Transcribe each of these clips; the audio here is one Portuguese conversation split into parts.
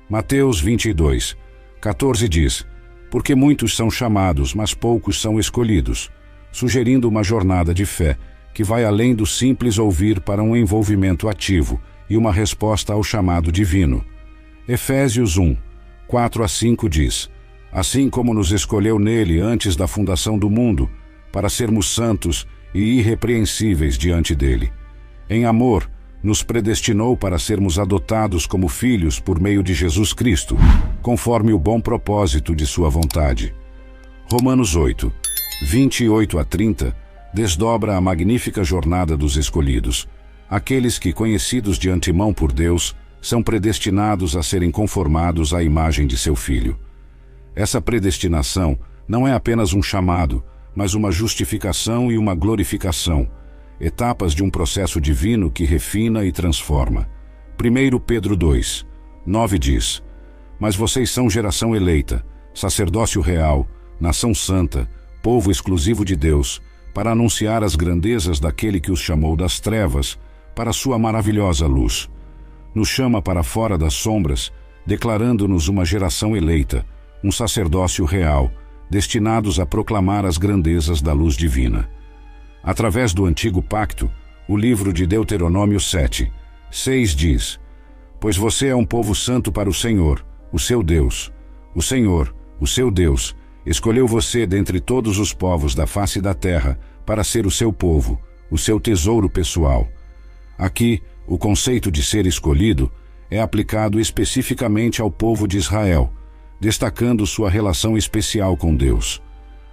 Mateus 22, 14 diz: porque muitos são chamados, mas poucos são escolhidos, sugerindo uma jornada de fé que vai além do simples ouvir para um envolvimento ativo e uma resposta ao chamado divino. Efésios 1, 4 a 5 diz: assim como nos escolheu nele antes da fundação do mundo, para sermos santos e irrepreensíveis diante dele. Em amor, nos predestinou para sermos adotados como filhos por meio de Jesus Cristo, conforme o bom propósito de sua vontade. Romanos 8, 28 a 30, desdobra a magnífica jornada dos escolhidos, aqueles que, conhecidos de antemão por Deus, são predestinados a serem conformados à imagem de seu Filho. Essa predestinação não é apenas um chamado, mas uma justificação e uma glorificação, etapas de um processo divino que refina e transforma. 1 Pedro 2, 9 diz: mas vocês são geração eleita, sacerdócio real, nação santa, povo exclusivo de Deus, para anunciar as grandezas daquele que os chamou das trevas para a sua maravilhosa luz. Nos chama para fora das sombras, declarando-nos uma geração eleita, um sacerdócio real, destinados a proclamar as grandezas da luz divina. Através do Antigo Pacto, o livro de Deuteronômio 7, 6 diz: pois você é um povo santo para o Senhor, o seu Deus. O Senhor, o seu Deus, escolheu você dentre todos os povos da face da terra para ser o seu povo, o seu tesouro pessoal. Aqui, o conceito de ser escolhido é aplicado especificamente ao povo de Israel, destacando sua relação especial com Deus.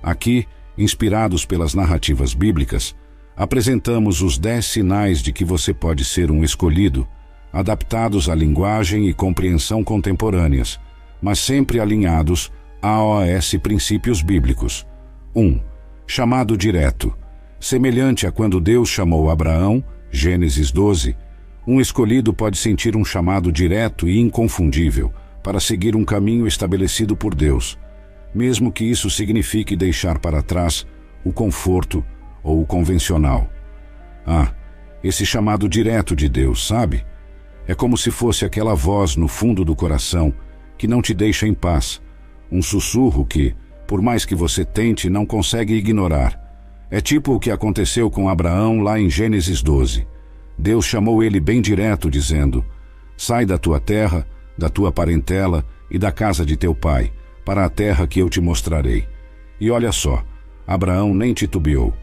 Aqui, inspirados pelas narrativas bíblicas, apresentamos os 10 sinais de que você pode ser um escolhido, adaptados à linguagem e compreensão contemporâneas, mas sempre alinhados aos princípios bíblicos. 1. Chamado direto. Semelhante a quando Deus chamou Abraão, Gênesis 12, um escolhido pode sentir um chamado direto e inconfundível para seguir um caminho estabelecido por Deus, mesmo que isso signifique deixar para trás o conforto ou o convencional. Esse chamado direto de Deus, sabe? É como se fosse aquela voz no fundo do coração que não te deixa em paz, um sussurro que, por mais que você tente, não consegue ignorar. É tipo o que aconteceu com Abraão lá em Gênesis 12. Deus chamou ele bem direto, dizendo: sai da tua terra, da tua parentela e da casa de teu pai, para a terra que eu te mostrarei. E olha só, Abraão nem titubeou.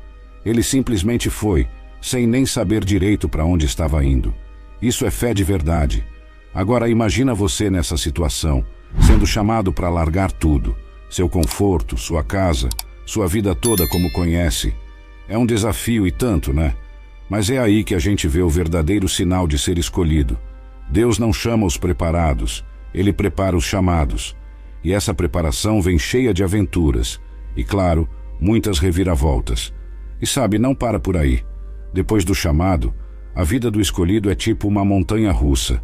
Ele simplesmente foi, sem nem saber direito para onde estava indo. Isso é fé de verdade. Agora imagina você nessa situação, sendo chamado para largar tudo, seu conforto, sua casa, sua vida toda como conhece. É um desafio e tanto, né? Mas é aí que a gente vê o verdadeiro sinal de ser escolhido. Deus não chama os preparados, Ele prepara os chamados. E essa preparação vem cheia de aventuras e, claro, muitas reviravoltas. E sabe, não para por aí. Depois do chamado, a vida do escolhido é tipo uma montanha russa.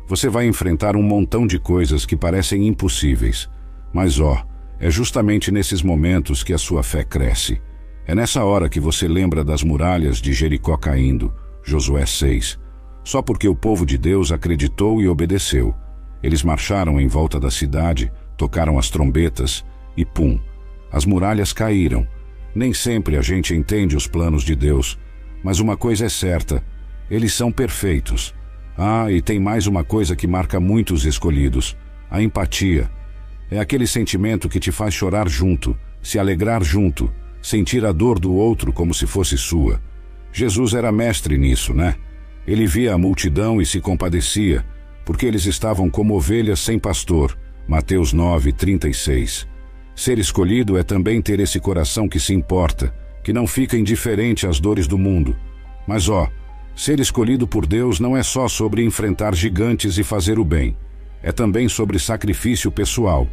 Você vai enfrentar um montão de coisas que parecem impossíveis. Mas é justamente nesses momentos que a sua fé cresce. É nessa hora que você lembra das muralhas de Jericó caindo, Josué 6. Só porque o povo de Deus acreditou e obedeceu. Eles marcharam em volta da cidade, tocaram as trombetas e pum, as muralhas caíram. Nem sempre a gente entende os planos de Deus, mas uma coisa é certa, eles são perfeitos. E tem mais uma coisa que marca muitos escolhidos: a empatia. É aquele sentimento que te faz chorar junto, se alegrar junto, sentir a dor do outro como se fosse sua. Jesus era mestre nisso, né? Ele via a multidão e se compadecia, porque eles estavam como ovelhas sem pastor. Mateus 9, 36. Ser escolhido é também ter esse coração que se importa, que não fica indiferente às dores do mundo. Mas ser escolhido por Deus não é só sobre enfrentar gigantes e fazer o bem. É também sobre sacrifício pessoal.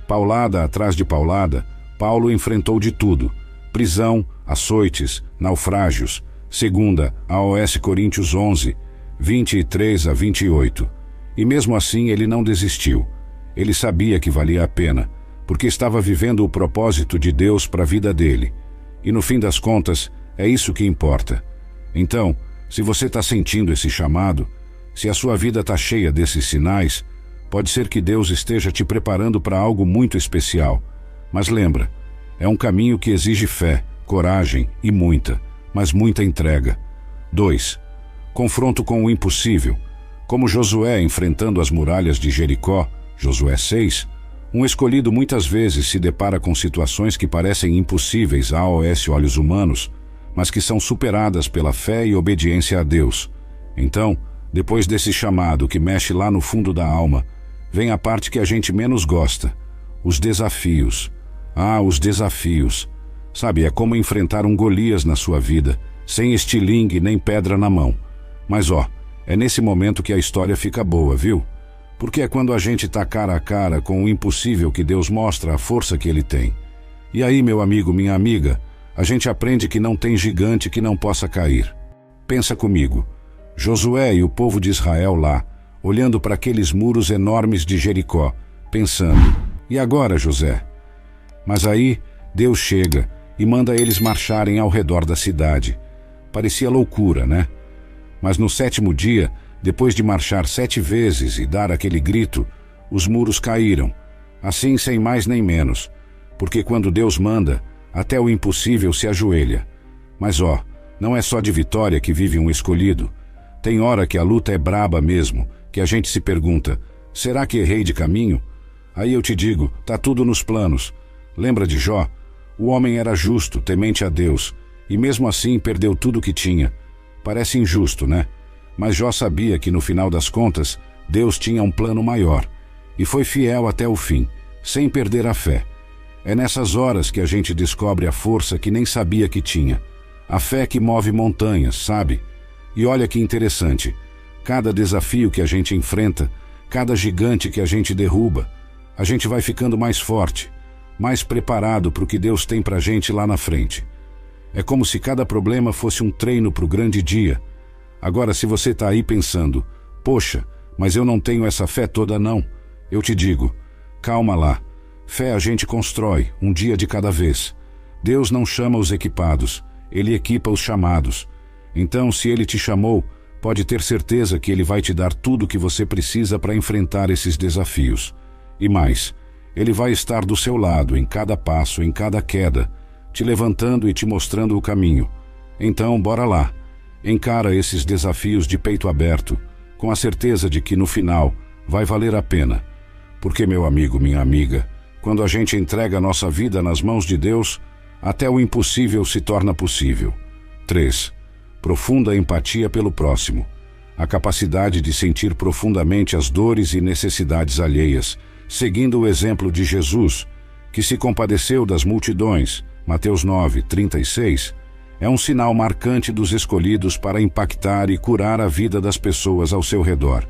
Paulada atrás de paulada, Paulo enfrentou de tudo: prisão, açoites, naufrágios. 2 aos Coríntios 11, 23 a 28. E mesmo assim ele não desistiu. Ele sabia que valia a pena, porque estava vivendo o propósito de Deus para a vida dele. E no fim das contas, é isso que importa. Então, se você está sentindo esse chamado, se a sua vida está cheia desses sinais, Pode ser que Deus esteja te preparando para algo muito especial. Mas lembra, é um caminho que exige fé, coragem e muita, mas muita entrega. 2. Confronto com o impossível. Como Josué enfrentando as muralhas de Jericó, Josué 6, um escolhido muitas vezes se depara com situações que parecem impossíveis a olhos humanos, mas que são superadas pela fé e obediência a Deus. Então, depois desse chamado que mexe lá no fundo da alma, vem a parte que a gente menos gosta, os desafios. Os desafios. Sabe, é como enfrentar um Golias na sua vida, sem estilingue nem pedra na mão. Mas é nesse momento que a história fica boa, viu? Porque é quando a gente tá cara a cara com o impossível que Deus mostra a força que Ele tem. E aí, meu amigo, minha amiga, a gente aprende que não tem gigante que não possa cair. Pensa comigo, Josué e o povo de Israel lá, olhando para aqueles muros enormes de Jericó, pensando, e agora, José? Mas aí, Deus chega e manda eles marcharem ao redor da cidade. Parecia loucura, né? Mas no 7º dia, depois de marchar 7 vezes e dar aquele grito, os muros caíram, assim sem mais nem menos, porque quando Deus manda, até o impossível se ajoelha. Mas não é só de vitória que vive um escolhido. Tem hora que a luta é braba mesmo, que a gente se pergunta, será que errei de caminho? Aí eu te digo, tá tudo nos planos. Lembra de Jó? O homem era justo, temente a Deus, e mesmo assim perdeu tudo o que tinha. Parece injusto, né? Mas Jó sabia que no final das contas, Deus tinha um plano maior, e foi fiel até o fim, sem perder a fé. É nessas horas que a gente descobre a força que nem sabia que tinha. A fé que move montanhas, sabe? E olha que interessante, cada desafio que a gente enfrenta, cada gigante que a gente derruba, a gente vai ficando mais forte, mais preparado para o que Deus tem pra gente lá na frente. É como se cada problema fosse um treino para o grande dia. Agora, se você está aí pensando, poxa, mas eu não tenho essa fé toda não, eu te digo, calma lá. Fé a gente constrói, um dia de cada vez. Deus não chama os equipados, Ele equipa os chamados. Então, se Ele te chamou, pode ter certeza que Ele vai te dar tudo o que você precisa para enfrentar esses desafios. E mais, Ele vai estar do seu lado em cada passo, em cada queda, te levantando e te mostrando o caminho. Então, bora lá. Encara esses desafios de peito aberto, com a certeza de que no final vai valer a pena. Porque, meu amigo, minha amiga, quando a gente entrega a nossa vida nas mãos de Deus, até o impossível se torna possível. 3. Profunda empatia pelo próximo. A capacidade de sentir profundamente as dores e necessidades alheias, seguindo o exemplo de Jesus, que se compadeceu das multidões, Mateus 9, 36, é um sinal marcante dos escolhidos para impactar e curar a vida das pessoas ao seu redor.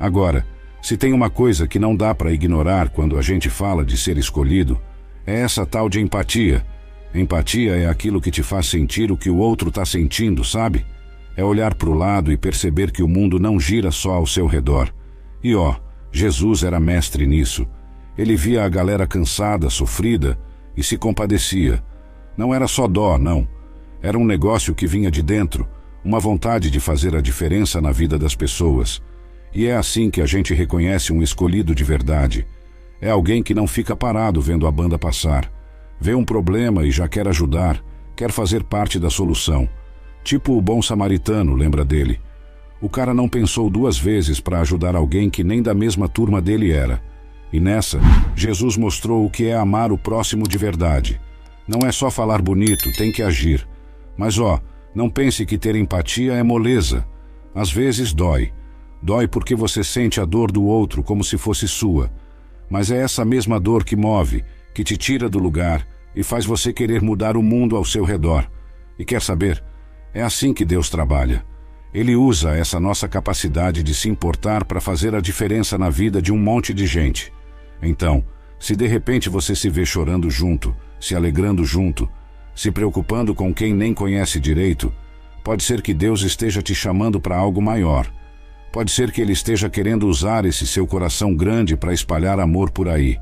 Agora, se tem uma coisa que não dá para ignorar quando a gente fala de ser escolhido, é essa tal de empatia. Empatia é aquilo que te faz sentir o que o outro está sentindo, sabe? É olhar para o lado e perceber que o mundo não gira só ao seu redor. E Jesus era mestre nisso. Ele via a galera cansada, sofrida, e se compadecia. Não era só dó, não. Era um negócio que vinha de dentro, uma vontade de fazer a diferença na vida das pessoas. E é assim que a gente reconhece um escolhido de verdade. É alguém que não fica parado vendo a banda passar. Vê um problema e já quer ajudar, quer fazer parte da solução. Tipo o bom samaritano, lembra dele? O cara não pensou 2 vezes para ajudar alguém que nem da mesma turma dele era. E nessa, Jesus mostrou o que é amar o próximo de verdade. Não é só falar bonito, tem que agir. Mas não pense que ter empatia é moleza. Às vezes dói. Dói porque você sente a dor do outro como se fosse sua. Mas é essa mesma dor que move, que te tira do lugar e faz você querer mudar o mundo ao seu redor. E quer saber? É assim que Deus trabalha. Ele usa essa nossa capacidade de se importar para fazer a diferença na vida de um monte de gente. Então, se de repente você se vê chorando junto, se alegrando junto, se preocupando com quem nem conhece direito, pode ser que Deus esteja te chamando para algo maior. Pode ser que Ele esteja querendo usar esse seu coração grande para espalhar amor por aí.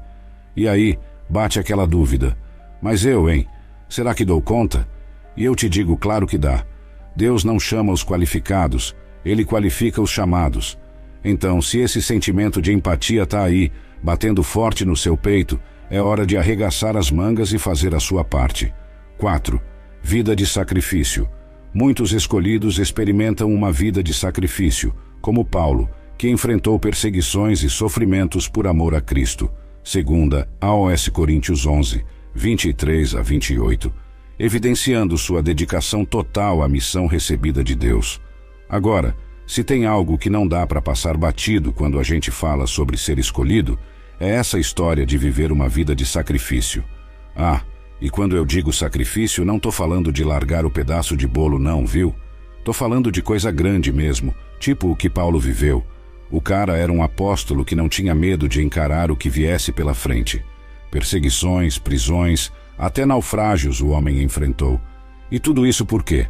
E aí, bate aquela dúvida. Mas eu, hein? Será que dou conta? E eu te digo, claro que dá. Deus não chama os qualificados, Ele qualifica os chamados. Então, se esse sentimento de empatia está aí, batendo forte no seu peito, é hora de arregaçar as mangas e fazer a sua parte. 4. Vida de sacrifício. Muitos escolhidos experimentam uma vida de sacrifício, como Paulo, que enfrentou perseguições e sofrimentos por amor a Cristo. 2 aos Coríntios 11, 23 a 28, evidenciando sua dedicação total à missão recebida de Deus. Agora, se tem algo que não dá para passar batido quando a gente fala sobre ser escolhido, é essa história de viver uma vida de sacrifício. E quando eu digo sacrifício, não tô falando de largar o pedaço de bolo não, viu? Tô falando de coisa grande mesmo, tipo o que Paulo viveu. O cara era um apóstolo que não tinha medo de encarar o que viesse pela frente. Perseguições, prisões, até naufrágios o homem enfrentou. E tudo isso por quê?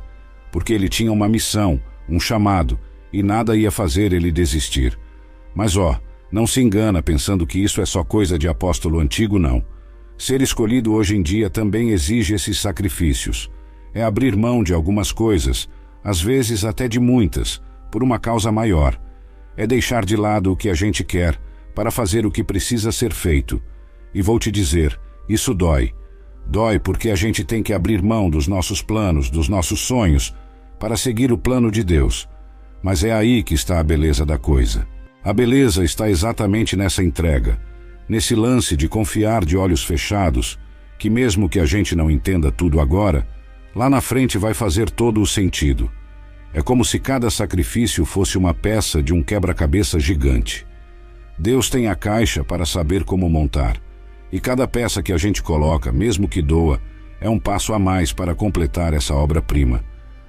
Porque ele tinha uma missão, um chamado, e nada ia fazer ele desistir. Mas não se engana pensando que isso é só coisa de apóstolo antigo, não. Ser escolhido hoje em dia também exige esses sacrifícios. É abrir mão de algumas coisas, às vezes até de muitas, por uma causa maior. É deixar de lado o que a gente quer para fazer o que precisa ser feito. E vou te dizer, isso dói. Dói porque a gente tem que abrir mão dos nossos planos, dos nossos sonhos, para seguir o plano de Deus. Mas é aí que está a beleza da coisa. A beleza está exatamente nessa entrega, nesse lance de confiar de olhos fechados, que mesmo que a gente não entenda tudo agora, lá na frente vai fazer todo o sentido. É como se cada sacrifício fosse uma peça de um quebra-cabeça gigante. Deus tem a caixa para saber como montar, e cada peça que a gente coloca, mesmo que doa, é um passo a mais para completar essa obra-prima.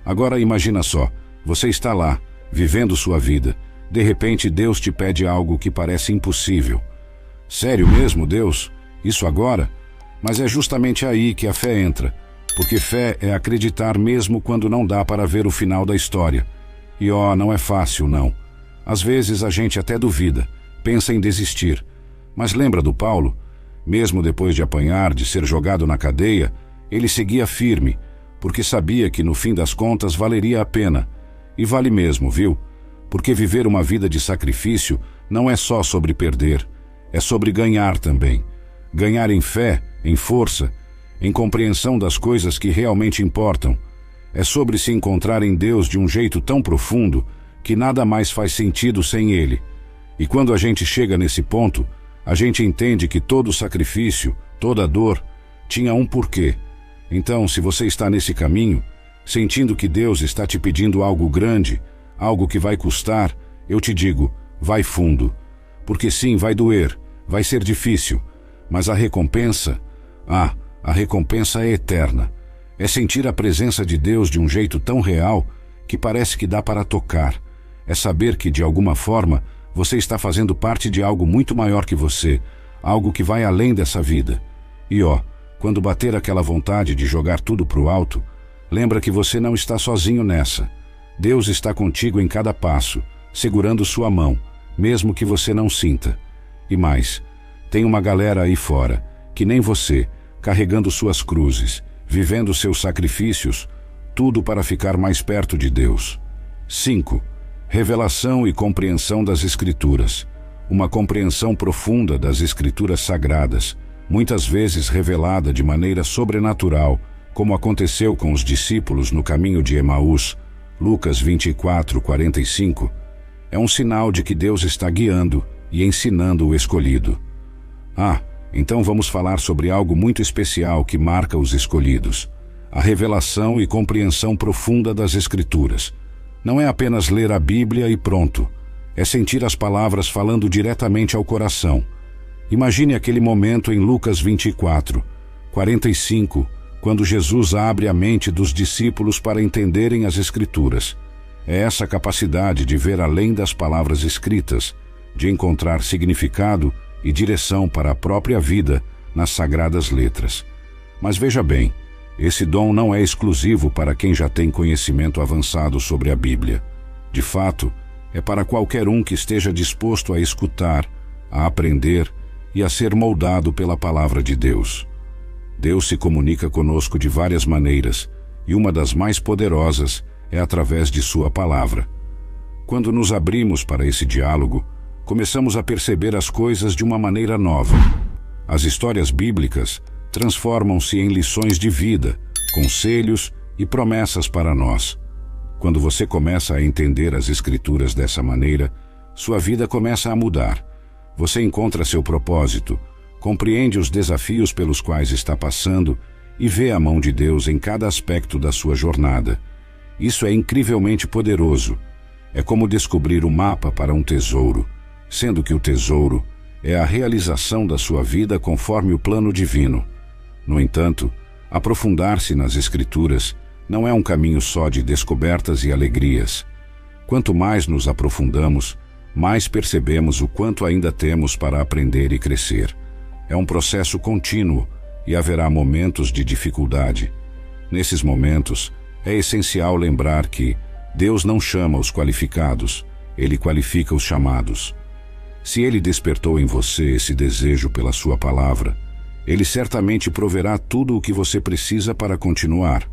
Agora imagina só, você está lá, vivendo sua vida. De repente Deus te pede algo que parece impossível. Sério mesmo, Deus? Isso agora? Mas é justamente aí que a fé entra, porque fé é acreditar mesmo quando não dá para ver o final da história. E não é fácil, não. Às vezes a gente até duvida, pensa em desistir. Mas lembra do Paulo? Mesmo depois de apanhar, de ser jogado na cadeia, ele seguia firme, porque sabia que no fim das contas valeria a pena. E vale mesmo, viu? Porque viver uma vida de sacrifício não é só sobre perder, é sobre ganhar também. Ganhar em fé, em força, em compreensão das coisas que realmente importam. É sobre se encontrar em Deus de um jeito tão profundo que nada mais faz sentido sem Ele. E quando a gente chega nesse ponto, a gente entende que todo sacrifício, toda dor, tinha um porquê. Então, se você está nesse caminho, sentindo que Deus está te pedindo algo grande, algo que vai custar, eu te digo, vai fundo. Porque sim, vai doer, vai ser difícil, mas a recompensa, a recompensa é eterna. É sentir a presença de Deus de um jeito tão real que parece que dá para tocar. É saber que, de alguma forma, você está fazendo parte de algo muito maior que você, algo que vai além dessa vida. E quando bater aquela vontade de jogar tudo pro alto, lembra que você não está sozinho nessa. Deus está contigo em cada passo, segurando sua mão, mesmo que você não sinta. E mais, tem uma galera aí fora, que nem você, carregando suas cruzes, vivendo seus sacrifícios, tudo para ficar mais perto de Deus. 5. Revelação e compreensão das Escrituras. Uma compreensão profunda das Escrituras sagradas, muitas vezes revelada de maneira sobrenatural, como aconteceu com os discípulos no caminho de Emaús, Lucas 24:45, é um sinal de que Deus está guiando e ensinando o escolhido. Então vamos falar sobre algo muito especial que marca os escolhidos: a revelação e compreensão profunda das Escrituras. Não é apenas ler a Bíblia e pronto, é sentir as palavras falando diretamente ao coração. Imagine aquele momento em Lucas 24:45, quando Jesus abre a mente dos discípulos para entenderem as Escrituras. É essa capacidade de ver além das palavras escritas, de encontrar significado e direção para a própria vida nas sagradas letras. Mas veja bem, esse dom não é exclusivo para quem já tem conhecimento avançado sobre a Bíblia. De fato, é para qualquer um que esteja disposto a escutar, a aprender e a ser moldado pela palavra de Deus. Deus se comunica conosco de várias maneiras, e uma das mais poderosas é através de sua palavra. Quando nos abrimos para esse diálogo, começamos a perceber as coisas de uma maneira nova. As histórias bíblicas transformam-se em lições de vida, conselhos e promessas para nós. Quando você começa a entender as Escrituras dessa maneira, sua vida começa a mudar. Você encontra seu propósito, compreende os desafios pelos quais está passando e vê a mão de Deus em cada aspecto da sua jornada. Isso é incrivelmente poderoso. É como descobrir o mapa para um tesouro, sendo que o tesouro é a realização da sua vida conforme o plano divino. No entanto, aprofundar-se nas Escrituras não é um caminho só de descobertas e alegrias. Quanto mais nos aprofundamos, mais percebemos o quanto ainda temos para aprender e crescer. É um processo contínuo e haverá momentos de dificuldade. Nesses momentos, é essencial lembrar que Deus não chama os qualificados, Ele qualifica os chamados. Se Ele despertou em você esse desejo pela sua palavra, Ele certamente proverá tudo o que você precisa para continuar.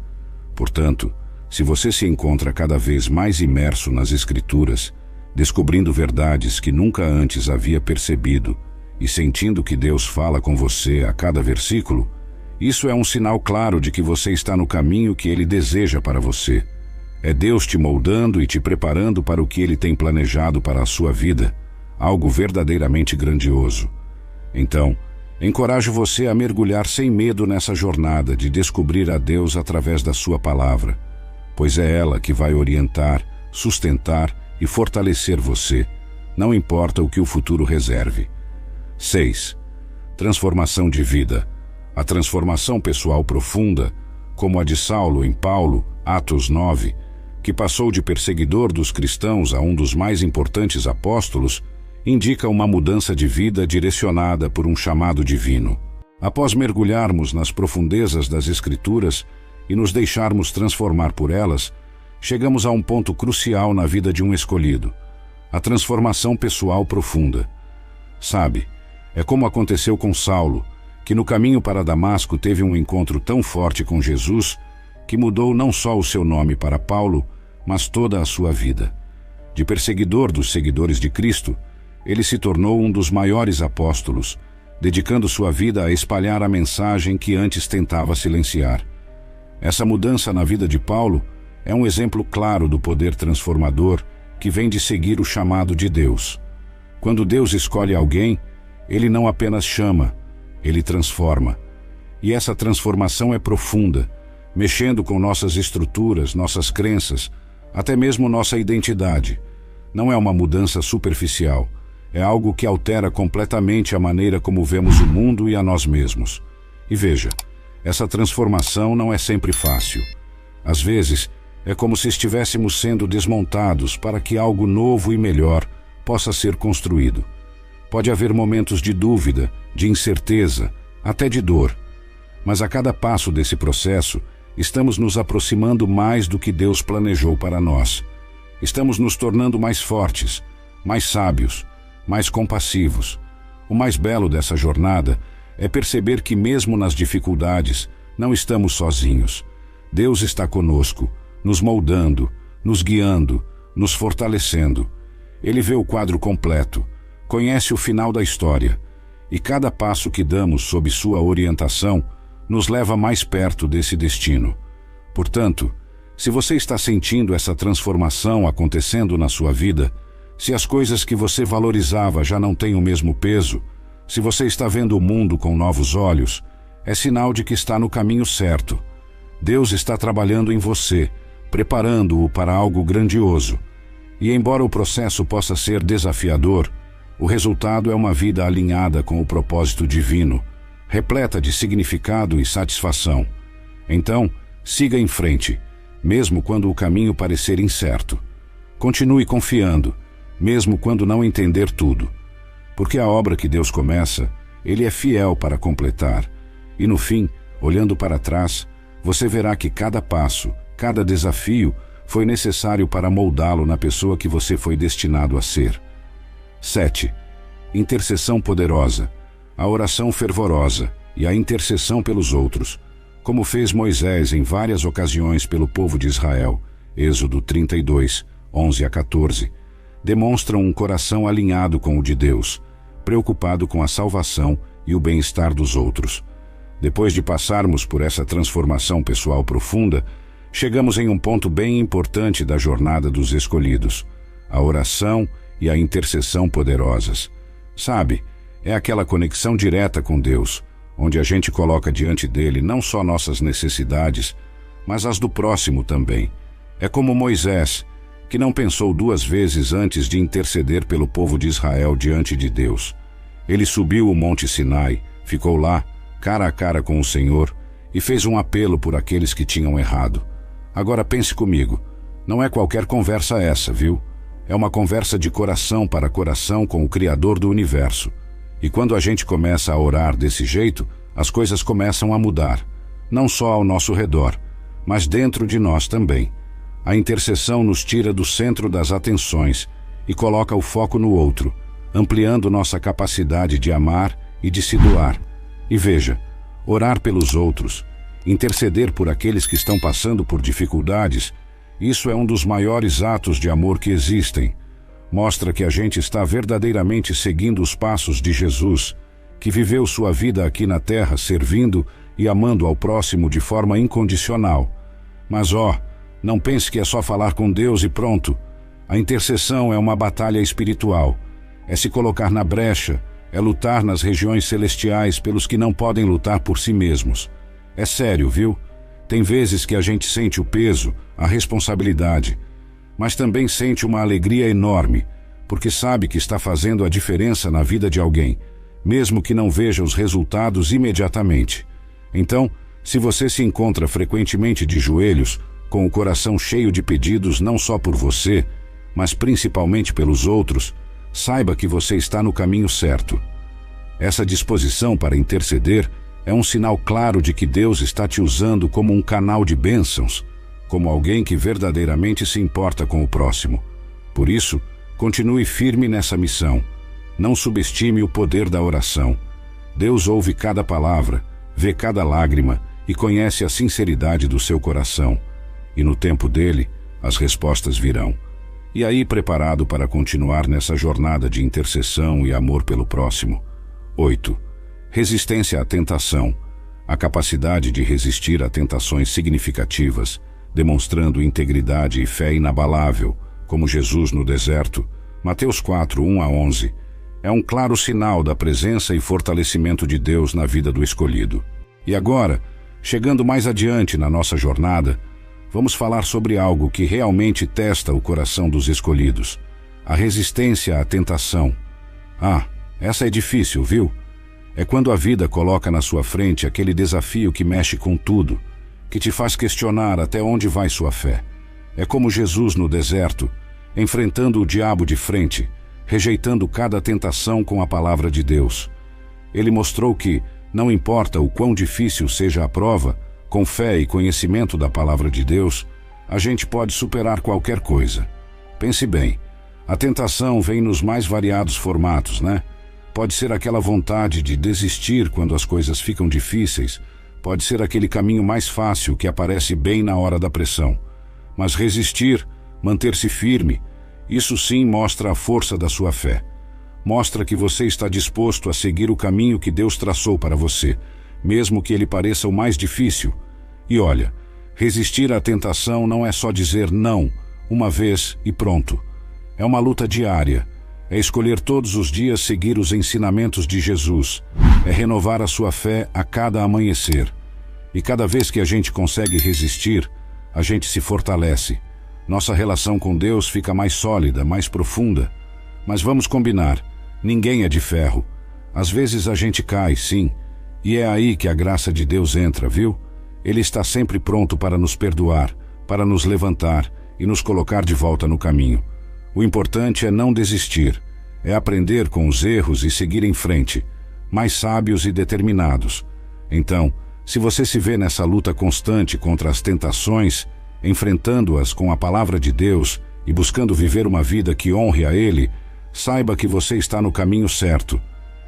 Portanto, se você se encontra cada vez mais imerso nas Escrituras, descobrindo verdades que nunca antes havia percebido e sentindo que Deus fala com você a cada versículo, isso é um sinal claro de que você está no caminho que Ele deseja para você. É Deus te moldando e te preparando para o que Ele tem planejado para a sua vida, algo verdadeiramente grandioso. Então, encorajo você a mergulhar sem medo nessa jornada de descobrir a Deus através da sua palavra, pois é ela que vai orientar, sustentar e fortalecer você, não importa o que o futuro reserve. 6. Transformação de vida. A transformação pessoal profunda, como a de Saulo em Paulo, Atos 9, que passou de perseguidor dos cristãos a um dos mais importantes apóstolos, indica uma mudança de vida direcionada por um chamado divino. Após mergulharmos nas profundezas das Escrituras e nos deixarmos transformar por elas, chegamos a um ponto crucial na vida de um escolhido: a transformação pessoal profunda. Sabe, é como aconteceu com Saulo, que no caminho para Damasco teve um encontro tão forte com Jesus que mudou não só o seu nome para Paulo, mas toda a sua vida. De perseguidor dos seguidores de Cristo, ele se tornou um dos maiores apóstolos, dedicando sua vida a espalhar a mensagem que antes tentava silenciar. Essa mudança na vida de Paulo é um exemplo claro do poder transformador que vem de seguir o chamado de Deus. Quando Deus escolhe alguém, Ele não apenas chama, Ele transforma. E essa transformação é profunda, mexendo com nossas estruturas, nossas crenças, até mesmo nossa identidade. Não é uma mudança superficial, é algo que altera completamente a maneira como vemos o mundo e a nós mesmos. E veja, essa transformação não é sempre fácil. Às vezes, é como se estivéssemos sendo desmontados para que algo novo e melhor possa ser construído. Pode haver momentos de dúvida, de incerteza, até de dor. Mas a cada passo desse processo, estamos nos aproximando mais do que Deus planejou para nós. Estamos nos tornando mais fortes, mais sábios, mais compassivos. O mais belo dessa jornada é perceber que mesmo nas dificuldades, não estamos sozinhos. Deus está conosco, nos moldando, nos guiando, nos fortalecendo. Ele vê o quadro completo, conhece o final da história, e cada passo que damos sob sua orientação nos leva mais perto desse destino. Portanto, se você está sentindo essa transformação acontecendo na sua vida, se as coisas que você valorizava já não têm o mesmo peso, se você está vendo o mundo com novos olhos, é sinal de que está no caminho certo. Deus está trabalhando em você, preparando-o para algo grandioso. E embora o processo possa ser desafiador, o resultado é uma vida alinhada com o propósito divino, repleta de significado e satisfação. Então, siga em frente, mesmo quando o caminho parecer incerto. Continue confiando, mesmo quando não entender tudo. Porque a obra que Deus começa, Ele é fiel para completar. E no fim, olhando para trás, você verá que cada passo, cada desafio, foi necessário para moldá-lo na pessoa que você foi destinado a ser. 7. Intercessão poderosa. A oração fervorosa e a intercessão pelos outros, como fez Moisés em várias ocasiões pelo povo de Israel, Êxodo 32, 11 a 14, demonstram um coração alinhado com o de Deus, preocupado com a salvação e o bem-estar dos outros. Depois de passarmos por essa transformação pessoal profunda, chegamos em um ponto bem importante da jornada dos escolhidos: a oração e a intercessão poderosas. Sabe, é aquela conexão direta com Deus, onde a gente coloca diante dele não só nossas necessidades, mas as do próximo também. É como Moisés, que não pensou duas vezes antes de interceder pelo povo de Israel diante de Deus. Ele subiu o Monte Sinai, ficou lá, cara a cara com o Senhor, e fez um apelo por aqueles que tinham errado. Agora pense comigo, não é qualquer conversa essa, viu? É uma conversa de coração para coração com o Criador do Universo. E quando a gente começa a orar desse jeito, as coisas começam a mudar, não só ao nosso redor, mas dentro de nós também. A intercessão nos tira do centro das atenções e coloca o foco no outro, ampliando nossa capacidade de amar e de se doar. E veja, orar pelos outros, interceder por aqueles que estão passando por dificuldades, isso é um dos maiores atos de amor que existem. Mostra que a gente está verdadeiramente seguindo os passos de Jesus, que viveu sua vida aqui na terra servindo e amando ao próximo de forma incondicional. Mas não pense que é só falar com Deus e pronto. A intercessão é uma batalha espiritual. É se colocar na brecha, é lutar nas regiões celestiais pelos que não podem lutar por si mesmos. É sério, viu? Tem vezes que a gente sente o peso, a responsabilidade, mas também sente uma alegria enorme, porque sabe que está fazendo a diferença na vida de alguém, mesmo que não veja os resultados imediatamente. Então, se você se encontra frequentemente de joelhos, com o coração cheio de pedidos não só por você, mas principalmente pelos outros, saiba que você está no caminho certo. Essa disposição para interceder é um sinal claro de que Deus está te usando como um canal de bênçãos, como alguém que verdadeiramente se importa com o próximo. Por isso, continue firme nessa missão. Não subestime o poder da oração. Deus ouve cada palavra, vê cada lágrima e conhece a sinceridade do seu coração. E no tempo dele, as respostas virão. E aí, preparado para continuar nessa jornada de intercessão e amor pelo próximo. 8. Resistência à tentação. A capacidade de resistir a tentações significativas, demonstrando integridade e fé inabalável, como Jesus no deserto, Mateus 4, 1-11, é um claro sinal da presença e fortalecimento de Deus na vida do escolhido. E agora, chegando mais adiante na nossa jornada, vamos falar sobre algo que realmente testa o coração dos escolhidos: a resistência à tentação. Essa é difícil, viu? É quando a vida coloca na sua frente aquele desafio que mexe com tudo, que te faz questionar até onde vai sua fé. É como Jesus no deserto, enfrentando o diabo de frente, rejeitando cada tentação com a palavra de Deus. Ele mostrou que, não importa o quão difícil seja a prova, com fé e conhecimento da palavra de Deus, a gente pode superar qualquer coisa. Pense bem, a tentação vem nos mais variados formatos, né? Pode ser aquela vontade de desistir quando as coisas ficam difíceis, pode ser aquele caminho mais fácil que aparece bem na hora da pressão. Mas resistir, manter-se firme, isso sim mostra a força da sua fé. Mostra que você está disposto a seguir o caminho que Deus traçou para você, mesmo que ele pareça o mais difícil. E olha, resistir à tentação não é só dizer não, uma vez e pronto. É uma luta diária. É escolher todos os dias seguir os ensinamentos de Jesus. É renovar a sua fé a cada amanhecer. E cada vez que a gente consegue resistir, a gente se fortalece. Nossa relação com Deus fica mais sólida, mais profunda. Mas vamos combinar, ninguém é de ferro. Às vezes a gente cai, sim. E é aí que a graça de Deus entra, viu? Ele está sempre pronto para nos perdoar, para nos levantar e nos colocar de volta no caminho. O importante é não desistir, é aprender com os erros e seguir em frente, mais sábios e determinados. Então, se você se vê nessa luta constante contra as tentações, enfrentando-as com a palavra de Deus e buscando viver uma vida que honre a Ele, saiba que você está no caminho certo.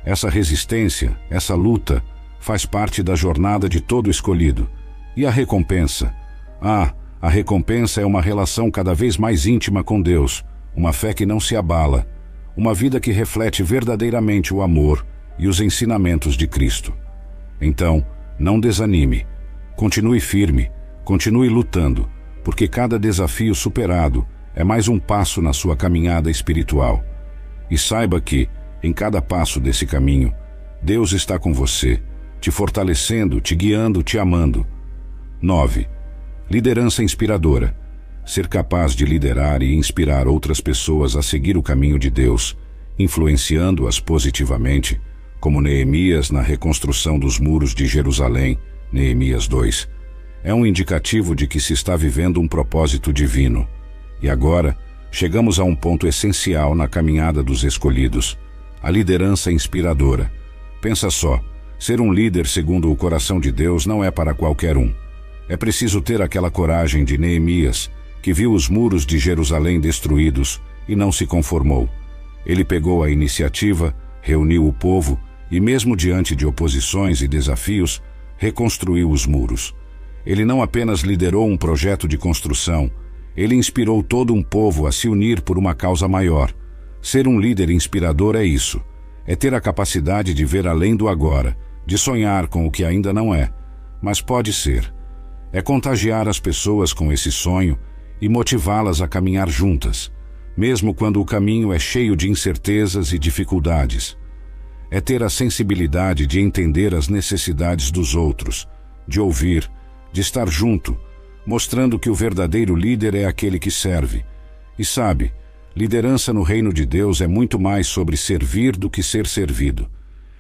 Essa resistência, essa luta, faz parte da jornada de todo escolhido. E a recompensa? A recompensa é uma relação cada vez mais íntima com Deus, uma fé que não se abala, uma vida que reflete verdadeiramente o amor e os ensinamentos de Cristo. Então, não desanime. Continue firme, continue lutando, porque cada desafio superado é mais um passo na sua caminhada espiritual. E saiba que, em cada passo desse caminho, Deus está com você, te fortalecendo, te guiando, te amando. 9. Liderança inspiradora. Ser capaz de liderar e inspirar outras pessoas a seguir o caminho de Deus, influenciando-as positivamente, como Neemias na reconstrução dos muros de Jerusalém, Neemias 2, é um indicativo de que se está vivendo um propósito divino. E agora, chegamos a um ponto essencial na caminhada dos escolhidos, a liderança inspiradora. Pensa só, ser um líder segundo o coração de Deus não é para qualquer um. É preciso ter aquela coragem de Neemias, que viu os muros de Jerusalém destruídos e não se conformou. Ele pegou a iniciativa, reuniu o povo e, mesmo diante de oposições e desafios, reconstruiu os muros. Ele não apenas liderou um projeto de construção, ele inspirou todo um povo a se unir por uma causa maior. Ser um líder inspirador é isso. É ter a capacidade de ver além do agora, de sonhar com o que ainda não é, mas pode ser. É contagiar as pessoas com esse sonho e motivá-las a caminhar juntas, mesmo quando o caminho é cheio de incertezas e dificuldades. É ter a sensibilidade de entender as necessidades dos outros, de ouvir, de estar junto, mostrando que o verdadeiro líder é aquele que serve. E sabe, liderança no reino de Deus é muito mais sobre servir do que ser servido.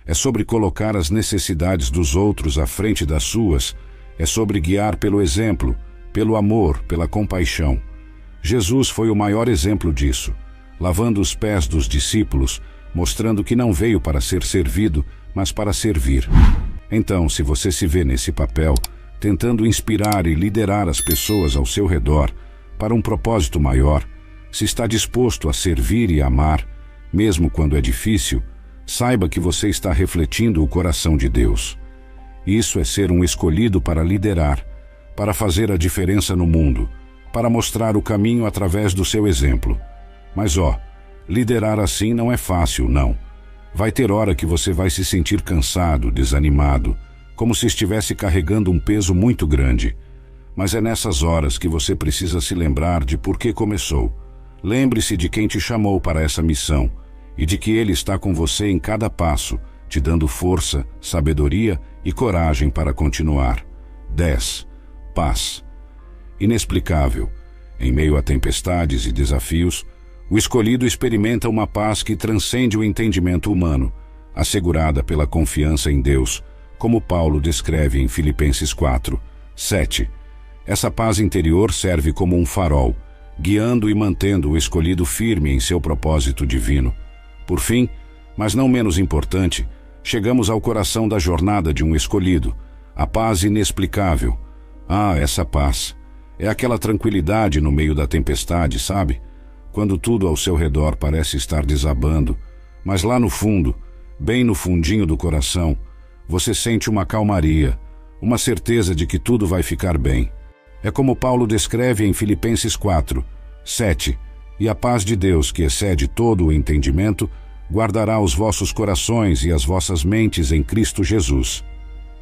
É sobre colocar as necessidades dos outros à frente das suas, é sobre guiar pelo exemplo, pelo amor, pela compaixão. Jesus foi o maior exemplo disso, lavando os pés dos discípulos, mostrando que não veio para ser servido, mas para servir. Então, se você se vê nesse papel, tentando inspirar e liderar as pessoas ao seu redor para um propósito maior, se está disposto a servir e amar, mesmo quando é difícil, saiba que você está refletindo o coração de Deus. Isso é ser um escolhido para liderar, para fazer a diferença no mundo, para mostrar o caminho através do seu exemplo. Mas liderar assim não é fácil, não. Vai ter hora que você vai se sentir cansado, desanimado, como se estivesse carregando um peso muito grande. Mas é nessas horas que você precisa se lembrar de por que começou. Lembre-se de quem te chamou para essa missão e de que Ele está com você em cada passo, te dando força, sabedoria e coragem para continuar. 10. Paz. Inexplicável. Em meio a tempestades e desafios, o escolhido experimenta uma paz que transcende o entendimento humano, assegurada pela confiança em Deus, como Paulo descreve em Filipenses 4, 7. Essa paz interior serve como um farol, guiando e mantendo o escolhido firme em seu propósito divino. Por fim, mas não menos importante, chegamos ao coração da jornada de um escolhido, a paz inexplicável. Essa paz. É aquela tranquilidade no meio da tempestade, sabe? Quando tudo ao seu redor parece estar desabando, mas lá no fundo, bem no fundinho do coração, você sente uma calmaria, uma certeza de que tudo vai ficar bem. É como Paulo descreve em Filipenses 4, 7. E a paz de Deus, que excede todo o entendimento, guardará os vossos corações e as vossas mentes em Cristo Jesus.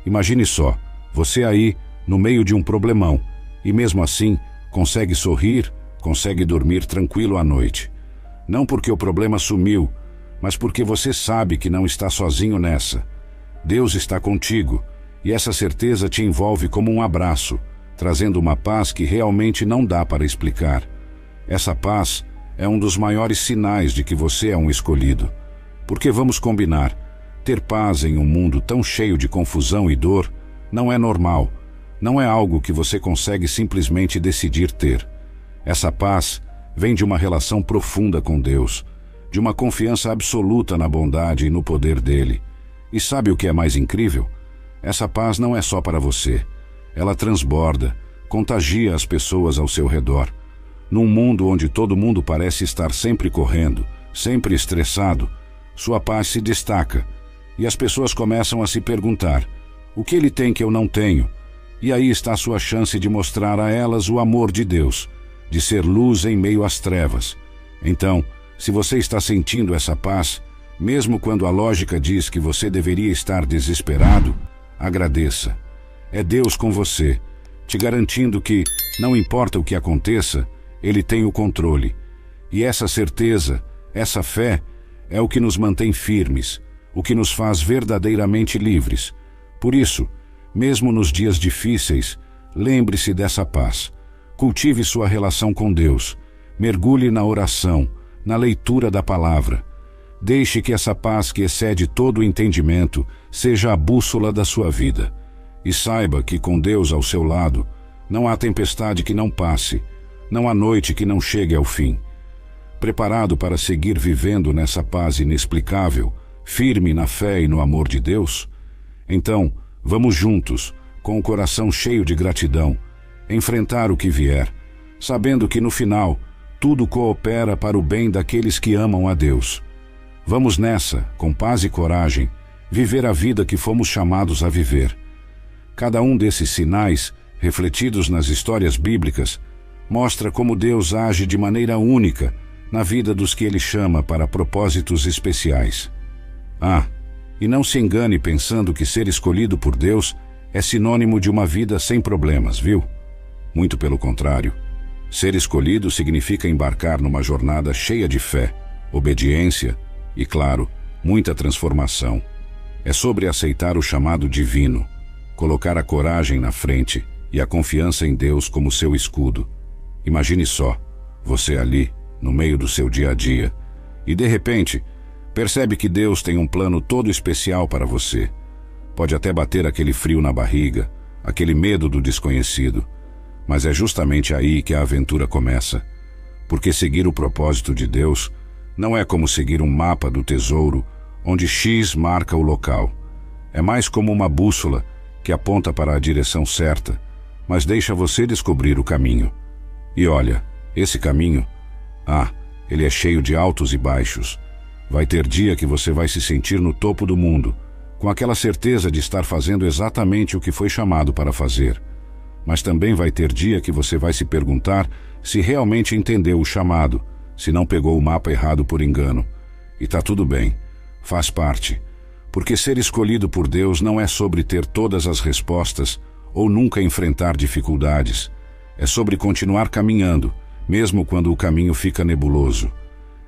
Imagine só, você aí, no meio de um problemão, e mesmo assim, consegue sorrir, consegue dormir tranquilo à noite. Não porque o problema sumiu, mas porque você sabe que não está sozinho nessa. Deus está contigo, e essa certeza te envolve como um abraço, trazendo uma paz que realmente não dá para explicar. Essa paz é um dos maiores sinais de que você é um escolhido. Porque vamos combinar, ter paz em um mundo tão cheio de confusão e dor não é normal, não é algo que você consegue simplesmente decidir ter. Essa paz vem de uma relação profunda com Deus, de uma confiança absoluta na bondade e no poder dele. E sabe o que é mais incrível? Essa paz não é só para você. Ela transborda, contagia as pessoas ao seu redor. Num mundo onde todo mundo parece estar sempre correndo, sempre estressado, sua paz se destaca, e as pessoas começam a se perguntar: o que ele tem que eu não tenho? E aí está a sua chance de mostrar a elas o amor de Deus, de ser luz em meio às trevas. Então, se você está sentindo essa paz, mesmo quando a lógica diz que você deveria estar desesperado, agradeça. É Deus com você, te garantindo que, não importa o que aconteça, Ele tem o controle. E essa certeza, essa fé, é o que nos mantém firmes, o que nos faz verdadeiramente livres. Por isso, mesmo nos dias difíceis, lembre-se dessa paz. Cultive sua relação com Deus. Mergulhe na oração, na leitura da palavra. Deixe que essa paz que excede todo o entendimento seja a bússola da sua vida. E saiba que com Deus ao seu lado, não há tempestade que não passe, não há noite que não chegue ao fim. Preparado para seguir vivendo nessa paz inexplicável, firme na fé e no amor de Deus? Então, vamos juntos, com o coração cheio de gratidão, enfrentar o que vier, sabendo que no final, tudo coopera para o bem daqueles que amam a Deus. Vamos nessa, com paz e coragem, viver a vida que fomos chamados a viver. Cada um desses sinais, refletidos nas histórias bíblicas, mostra como Deus age de maneira única na vida dos que Ele chama para propósitos especiais. E não se engane pensando que ser escolhido por Deus é sinônimo de uma vida sem problemas, viu? Muito pelo contrário. Ser escolhido significa embarcar numa jornada cheia de fé, obediência e, claro, muita transformação. É sobre aceitar o chamado divino, colocar a coragem na frente e a confiança em Deus como seu escudo. Imagine só, você ali, no meio do seu dia a dia, e de repente, percebe que Deus tem um plano todo especial para você. Pode até bater aquele frio na barriga, aquele medo do desconhecido, mas é justamente aí que a aventura começa, porque seguir o propósito de Deus não é como seguir um mapa do tesouro, onde X marca o local. É mais como uma bússola que aponta para a direção certa, mas deixa você descobrir o caminho. E olha, esse caminho, ele é cheio de altos e baixos. Vai ter dia que você vai se sentir no topo do mundo, com aquela certeza de estar fazendo exatamente o que foi chamado para fazer. Mas também vai ter dia que você vai se perguntar se realmente entendeu o chamado, se não pegou o mapa errado por engano. E tá tudo bem, faz parte. Porque ser escolhido por Deus não é sobre ter todas as respostas ou nunca enfrentar dificuldades. É sobre continuar caminhando, mesmo quando o caminho fica nebuloso.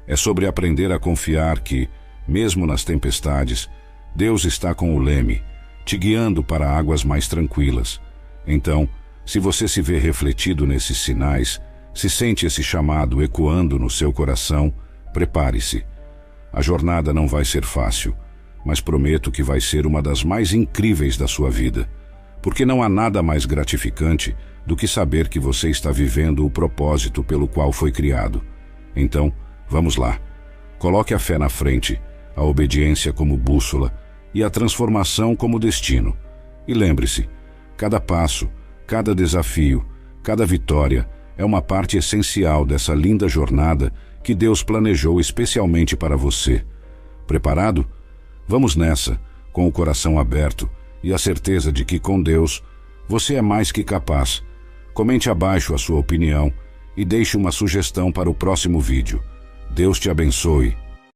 É sobre aprender a confiar que, mesmo nas tempestades, Deus está com o leme, te guiando para águas mais tranquilas. Então, se você se vê refletido nesses sinais, se sente esse chamado ecoando no seu coração, prepare-se. A jornada não vai ser fácil, mas prometo que vai ser uma das mais incríveis da sua vida, porque não há nada mais gratificante do que saber que você está vivendo o propósito pelo qual foi criado. Então, vamos lá. Coloque a fé na frente, a obediência como bússola e a transformação como destino. E lembre-se, cada passo, cada desafio, cada vitória é uma parte essencial dessa linda jornada que Deus planejou especialmente para você. Preparado? Vamos nessa, com o coração aberto e a certeza de que com Deus você é mais que capaz. Comente abaixo a sua opinião e deixe uma sugestão para o próximo vídeo. Deus te abençoe